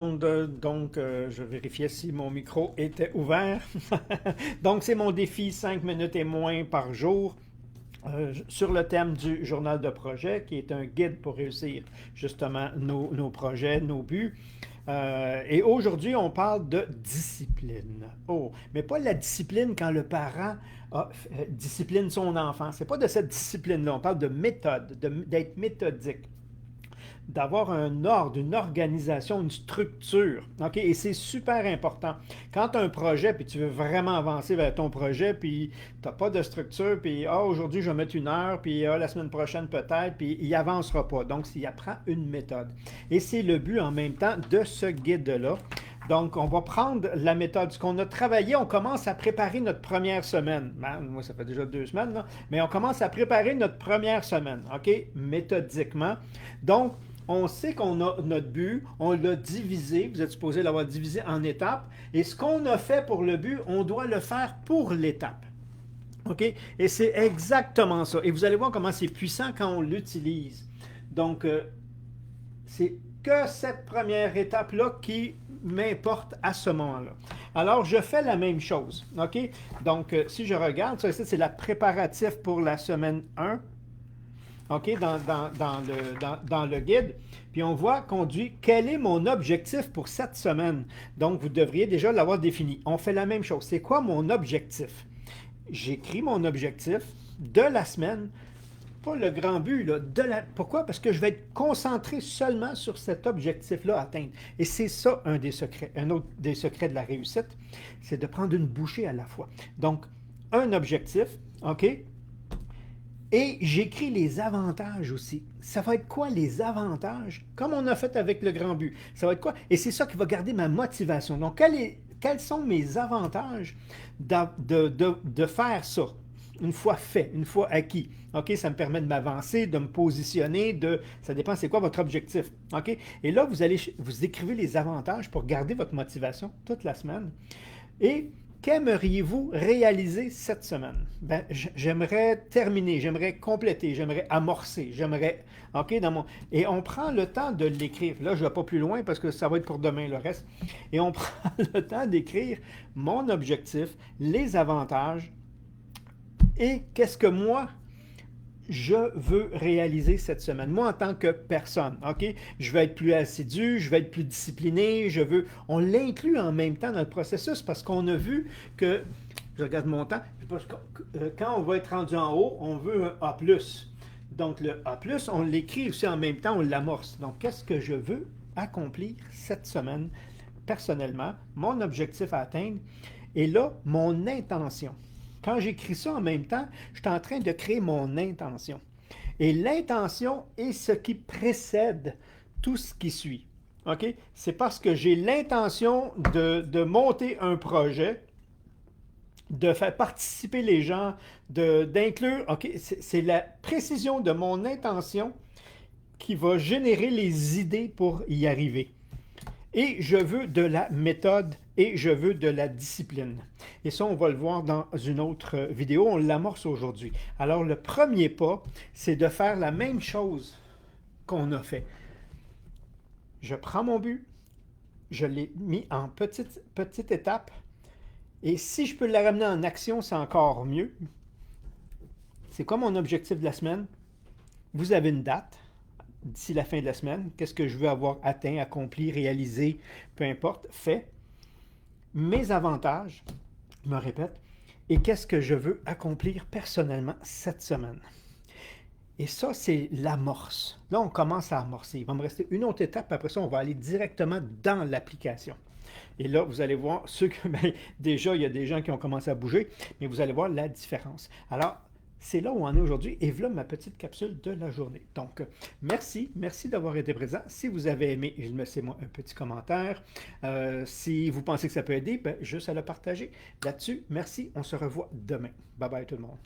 Je vérifiais si mon micro était ouvert. Donc, c'est mon défi 5 minutes et moins par jour sur le thème du journal de projet, qui est un guide pour réussir justement nos projets, nos buts. Et aujourd'hui, on parle de discipline. Oh, mais pas la discipline quand le parent discipline son enfant. C'est pas de cette discipline-là. On parle de méthode, d'être méthodique, d'avoir un ordre, une organisation, une structure. OK? Et c'est super important. Quand tu as un projet, puis tu veux vraiment avancer vers ton projet, puis tu n'as pas de structure, puis aujourd'hui, je vais mettre une heure, puis la semaine prochaine peut-être, puis il n'avancera pas. Donc, il apprend une méthode. Et c'est le but en même temps de ce guide-là. Donc, on va prendre la méthode. Ce qu'on a travaillé, on commence à préparer notre première semaine. Moi, ça fait déjà 2 semaines, là. Mais on commence à préparer notre première semaine, OK? Méthodiquement. Donc, on sait qu'on a notre but, on l'a divisé, vous êtes supposé l'avoir divisé en étapes, et ce qu'on a fait pour le but, on doit le faire pour l'étape. OK? Et c'est exactement ça. Et vous allez voir comment c'est puissant quand on l'utilise. Donc, c'est que cette première étape-là qui m'importe à ce moment-là. Alors, je fais la même chose. OK? Donc, si je regarde, ça ici, c'est la préparatif pour la semaine 1. OK, dans le guide. Puis on voit qu'on dit quel est mon objectif pour cette semaine. Donc, vous devriez déjà l'avoir défini. On fait la même chose. C'est quoi mon objectif? J'écris mon objectif de la semaine, pas le grand but, là, Pourquoi? Parce que je vais être concentré seulement sur cet objectif-là à atteindre. Et c'est ça un des secrets. Un autre des secrets de la réussite, c'est de prendre une bouchée à la fois. Donc, un objectif, OK? Et j'écris les avantages aussi. Ça va être quoi les avantages? Comme on a fait avec le grand but. Ça va être quoi? Et c'est ça qui va garder ma motivation. Donc, quels sont mes avantages de faire ça? Une fois fait, une fois acquis. OK? Ça me permet de m'avancer, de me positionner, ça dépend c'est quoi votre objectif. OK? Et là, vous écrivez les avantages pour garder votre motivation toute la semaine. Et qu'aimeriez-vous réaliser cette semaine? Ben, j'aimerais terminer, j'aimerais compléter, j'aimerais amorcer, j'aimerais... OK, Et on prend le temps de l'écrire. Là, je ne vais pas plus loin parce que ça va être pour demain le reste. Et on prend le temps d'écrire mon objectif, les avantages et qu'est-ce que moi, je veux réaliser cette semaine. Moi, en tant que personne, OK? Je veux être plus assidu, je veux être plus discipliné, On l'inclut en même temps dans le processus parce qu'on a vu que, je regarde mon temps, quand on va être rendu en haut, on veut un A+. Donc, le A+, on l'écrit aussi en même temps, on l'amorce. Donc, qu'est-ce que je veux accomplir cette semaine, personnellement, mon objectif à atteindre, et là, mon intention. Quand j'écris ça en même temps, je suis en train de créer mon intention. Et l'intention est ce qui précède tout ce qui suit. OK? C'est parce que j'ai l'intention de monter un projet, de faire participer les gens, d'inclure. OK? C'est la précision de mon intention qui va générer les idées pour y arriver. Et je veux de la méthode et je veux de la discipline. Et ça, on va le voir dans une autre vidéo. On l'amorce aujourd'hui. Alors, le premier pas, c'est de faire la même chose qu'on a fait. Je prends mon but, je l'ai mis en petite étape, et si je peux la ramener en action, c'est encore mieux. C'est quoi mon objectif de la semaine? Vous avez une date d'ici la fin de la semaine. Qu'est-ce que je veux avoir atteint, accompli, réalisé, peu importe, fait. Mes avantages, je me répète, et qu'est-ce que je veux accomplir personnellement cette semaine. Et ça, c'est l'amorce. Là, on commence à amorcer. Il va me rester une autre étape, après ça, on va aller directement dans l'application. Et là, vous allez voir, déjà, il y a des gens qui ont commencé à bouger, mais vous allez voir la différence. Alors, c'est là où on est aujourd'hui et voilà ma petite capsule de la journée. Donc, merci d'avoir été présent. Si vous avez aimé, laissez-moi un petit commentaire. Si vous pensez que ça peut aider, juste à le partager. Là-dessus, merci, on se revoit demain. Bye bye tout le monde.